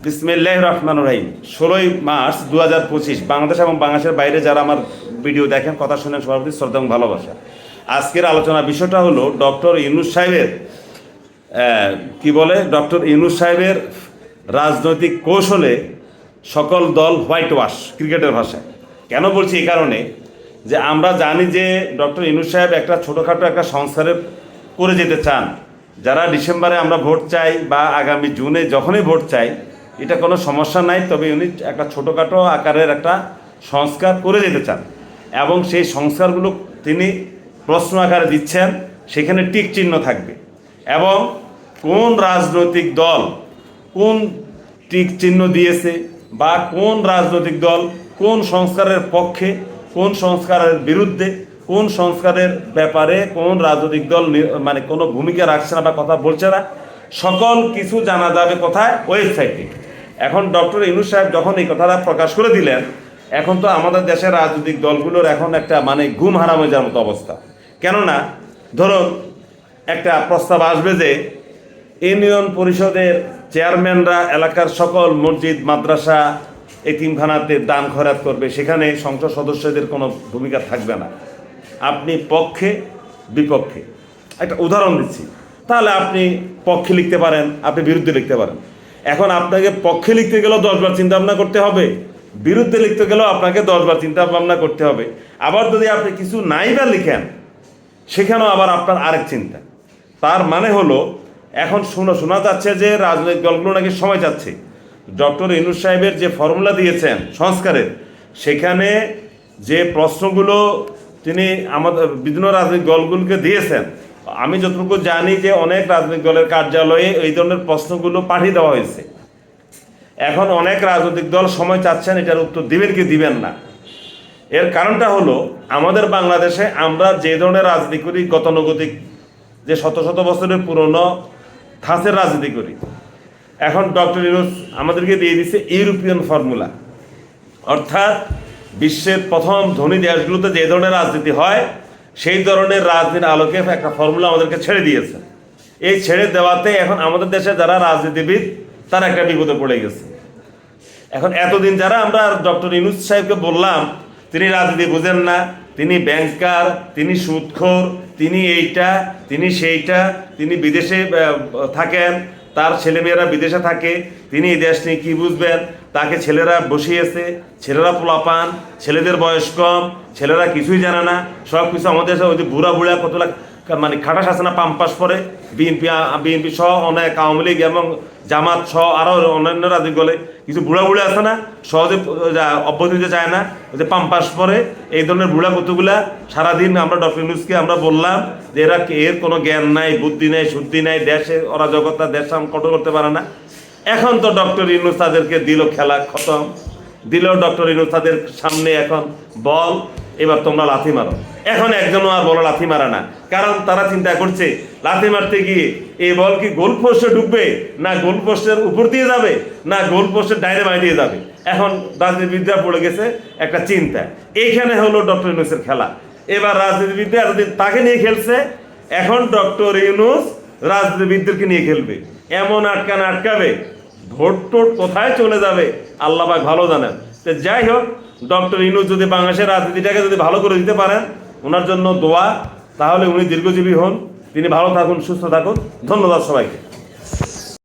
বিসমিল্লাহির রহমানির রহিম। 16ই মার্চ 2025 বাংলাদেশ এবং বাংলাদেশের বাইরে যারা আমার ভিডিও দেখেন, কথা শুনেন, সবার প্রতি শ্রদ্ধা এবং ভালোবাসা। আজকের আলোচনার বিষয়টা হলো ডক্টর ইউনূস সাহেবের ডক্টর ইউনূস সাহেবের রাজনৈতিক কৌশলে সকল দল হোয়াইট ওয়াশ, ক্রিকেটের ভাষায়। কেন বলছি? এই কারণে যে আমরা জানি যে ডক্টর ইউনূস সাহেব একটা ছোটোখাটো একটা সংস্কারে করে যেতে চান। যারা ডিসেম্বরে আমরা ভোট চাই বা আগামী জুনে যখনই ভোট চাই, এটা কোনো সমস্যা নাই, তবে উনি একটা ছোটোখাটো আকারের একটা সংস্কার করে যেতে চান এবং সেই সংস্কারগুলো তিনি প্রশ্ন আকারে দিচ্ছেন। সেখানে টিক চিহ্ন থাকবে এবং কোন রাজনৈতিক দল কোন টিক চিহ্ন দিয়েছে বা কোন রাজনৈতিক দল কোন সংস্কারের পক্ষে, কোন সংস্কারের বিরুদ্ধে, কোন সংস্কারের ব্যাপারে কোন রাজনৈতিক দল মানে কোনো ভূমিকা রাখছে না বা কথা বলছে না, সকল কিছু জানা যাবে কোথায়? ওয়েবসাইটে। এখন ডক্টর ইউনূস সাহেব যখন এই কথাটা প্রকাশ করে দিলেন, এখন তো আমাদের দেশের রাজনৈতিক দলগুলোর এখন একটা মানে ঘুম হারাম হয়ে যাওয়ার মতো অবস্থা। কেননা ধরুন একটা প্রস্তাব আসবে যে ইউনিয়ন পরিষদের চেয়ারম্যানরা এলাকার সকল মসজিদ, মাদ্রাসা, এতিমখানাতে দান খয়রাত করবে, সেখানে সংসদ সদস্যদের কোনো ভূমিকা থাকবে না। আপনি পক্ষে বিপক্ষে, একটা উদাহরণ দিচ্ছি, তাহলে আপনি পক্ষে লিখতে পারেন, আপনি বিরুদ্ধে লিখতে পারেন। এখন আপনাকে পক্ষে লিখতে গেলেও 10 বার চিন্তা ভাবনা করতে হবে, বিরুদ্ধে লিখতে গেলেও আপনাকে 10 বার চিন্তা ভাবনা করতে হবে। আবার যদি আপনি কিছু নাই বা লিখেন, সেখানেও আবার আপনার আরেক চিন্তা। তার মানে হলো এখন শোনা যাচ্ছে যে রাজনৈতিক দলগুলো নাকি সময় চাচ্ছে। ডক্টর ইউনূস সাহেবের যে ফর্মুলা দিয়েছেন সংস্কারের, সেখানে যে প্রশ্নগুলো তিনি আমাদের বিভিন্ন রাজনৈতিক দলগুলোকে দিয়েছেন, আমি যতটুকু জানি যে অনেক রাজনৈতিক দলের কার্যালয়ে এই ধরনের প্রশ্নগুলো পাঠিয়ে দেওয়া হয়েছে। এখন অনেক রাজনৈতিক দল সময় চাচ্ছেন এটার উত্তর দিবেন কি দিবেন না। এর কারণটা হলো আমাদের বাংলাদেশে আমরা যে ধরনের রাজনীতি করি, গতানুগতিক যে শত শত বছরের পুরনো ধাঁচের রাজনীতি করি। এখন ডক্টর ইউনূস আমাদেরকে দিয়ে দিচ্ছে ইউরোপিয়ান ফর্মুলা, অর্থাৎ বিশ্বের প্রথম ধনী দেশগুলোতে যে ধরনের রাজনীতি হয় সেই ধরনের রাজনীতির আলোকে একটা ফর্মুলা আমাদেরকে ছেড়ে দিয়েছে। এই ছেড়ে দেওয়াতে এখন আমাদের দেশে যারা রাজনীতিবিদ তারা একটা বিপদে পড়ে গেছে। এখন এতদিন যারা আমরা ডক্টর ইউনূস সাহেবকে বললাম তিনি রাজনীতি বুঝেন না, তিনি ব্যাংকার, তিনি সুদখোর, তিনি এইটা, তিনি সেইটা, তিনি বিদেশে থাকেন, তার ছেলেমেয়েরা বিদেশে থাকে, তিনি এই দেশ নিয়ে কী বুঝবেন, তাকে ছেলেরা বসিয়েছে, ছেলেরা পোলাপান, ছেলেদের বয়স কম, ছেলেরা কিছুই জানে না, সব কিছু আমাদের ওই যে বুড়া কত মানে খাটাস আছে না, পাম্পাস পরে বিএনপি সহ অনেক আওয়ামী লীগ এবং জামাত সহ আরও অন্যান্য রাজনীতি বলে কিছু বুড়া আছে না, সহজে অব্যাহতি দিতে চায় না, ওই যে পাম্পাস পরে, এই ধরনের বুড়া কতগুলা সারাদিন আমরা ডক্টর ইউনূসকে আমরা বললাম যে এরা এর কোনো জ্ঞান নাই, বুদ্ধি নাই, শুদ্ধি নাই, দেশে অরাজকতা, দেশ কন্ট্রোল করতে পারে না। এখন তো ডক্টর ইউনূস তাদেরকে দিল খেলা খতম, দিল ডক্টর ইউনূস তাদের সামনে এখন বল, এবার তোমরা লাথি মারো। এখন একজনও আর বলো লাথি মারা না, কারণ তারা চিন্তা করছে লাথি মারতে গিয়ে এই বল কি গোল পোস্টে ঢুকবে, না গোল পোস্টের উপর দিয়ে যাবে, না গোল পোস্টের ডাইরে বাইরে দিয়ে যাবে। এখন রাজনীতিবিদরা পড়ে গেছে একটা চিন্তা। এইখানে হলো ডক্টর ইউনূসের খেলা। এবার রাজনীতিবিদরা এতদিন তাকে নিয়ে খেলছে, এখন ডক্টর ইউনূস রাজনীতিবিদদেরকে নিয়ে খেলবে। এমন আটকাবে, ভোট টোট কোথায় চলে যাবে আল্লাহ পাক ভালো জানেন। তো যাই হোক, ডক্টর ইউনূস যদি বাংলাদেশের রাজনীতিটাকে যদি ভালো করে দিতে পারেন, ওনার জন্য দোয়া, তাহলে উনি দীর্ঘজীবী হন, তিনি ভালো থাকুন, সুস্থ থাকুন। ধন্যবাদ সবাইকে।